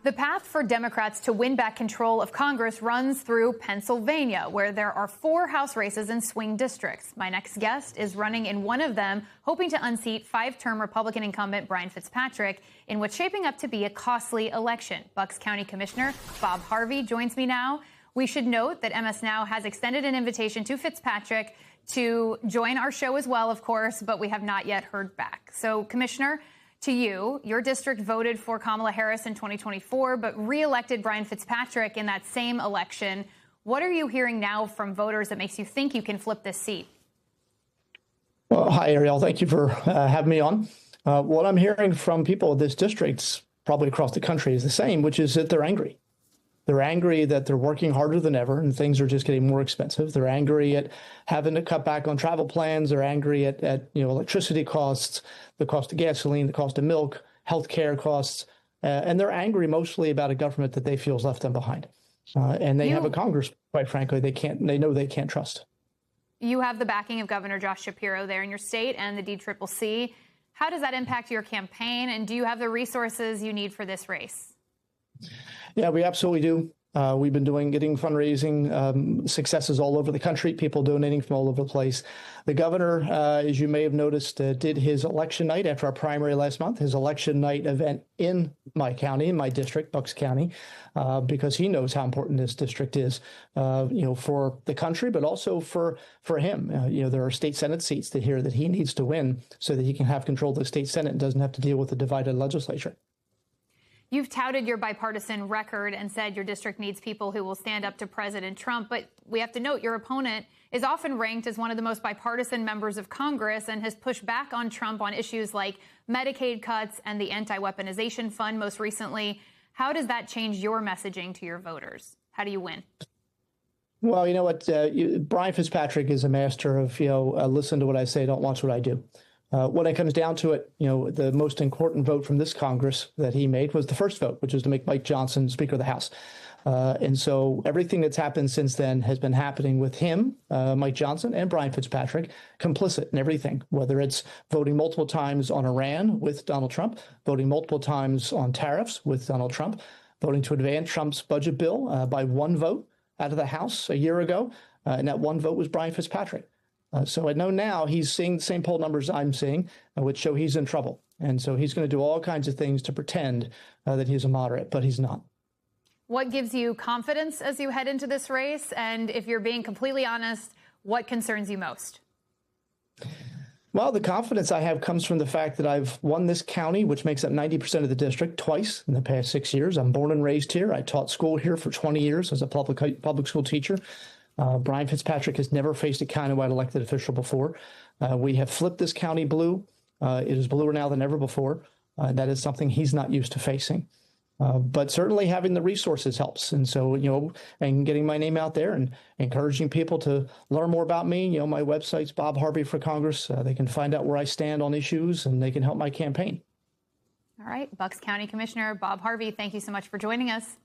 The path for Democrats to win back control of Congress runs through Pennsylvania, where there are 4 House races in swing districts. My next guest is running in one of them, hoping to unseat 5-term Republican incumbent Brian Fitzpatrick in what's shaping up to be a costly election. Bucks County Commissioner Bob Harvey joins me now. We should note that MS Now has extended an invitation to Fitzpatrick to join our show as well, of course, but we have not yet heard back. So, Commissioner, to you, your district voted for Kamala Harris in 2024, but re-elected Brian Fitzpatrick in that same election. What are you hearing now from voters that makes you think you can flip this seat? Well, hi, Ariel. Thank you for having me on. What I'm hearing from people in this district, probably across the country, is the same, which is that they're angry. They're angry that they're working harder than ever and things are just getting more expensive. They're angry at having to cut back on travel plans. They're angry at electricity costs, the cost of gasoline, the cost of milk, healthcare costs. And they're angry mostly about a government that they feel is left them behind. And they have a Congress, quite frankly, they know they can't trust. You have the backing of Governor Josh Shapiro there in your state and the DCCC. How does that impact your campaign? And do you have the resources you need for this race? Yeah, we absolutely do. We've been getting fundraising successes all over the country, people donating from all over the place. The governor, as you may have noticed, did his election night after our primary last month, his election night event in my county, in my district, Bucks County, because he knows how important this district is, for the country, but also for him. There are state Senate seats that he needs to win so that he can have control of the state Senate and doesn't have to deal with the divided legislature. You've touted your bipartisan record and said your district needs people who will stand up to President Trump. But we have to note your opponent is often ranked as one of the most bipartisan members of Congress and has pushed back on Trump on issues like Medicaid cuts and the anti-weaponization fund most recently. How does that change your messaging to your voters? How do you win? Well, you know what? Brian Fitzpatrick is a master of, listen to what I say, don't watch what I do. When it comes down to it, the most important vote from this Congress that he made was the first vote, which was to make Mike Johnson Speaker of the House. And so everything that's happened since then has been happening with him, Mike Johnson, and Brian Fitzpatrick, complicit in everything, whether it's voting multiple times on Iran with Donald Trump, voting multiple times on tariffs with Donald Trump, voting to advance Trump's budget bill by one vote out of the House a year ago. And that one vote was Brian Fitzpatrick. So I know now he's seeing the same poll numbers I'm seeing, which show he's in trouble. And so he's going to do all kinds of things to pretend that he's a moderate, but he's not. What gives you confidence as you head into this race? And if you're being completely honest, what concerns you most? Well, the confidence I have comes from the fact that I've won this county, which makes up 90% of the district, twice in the past 6 years. I'm born and raised here. I taught school here for 20 years as a public school teacher. Brian Fitzpatrick has never faced a countywide elected official before. We have flipped this county blue. It is bluer now than ever before. That is something he's not used to facing. But certainly having the resources helps. And so, and getting my name out there and encouraging people to learn more about me. My website's Bob Harvey for Congress. They can find out where I stand on issues and they can help my campaign. All right. Bucks County Commissioner Bob Harvey, thank you so much for joining us.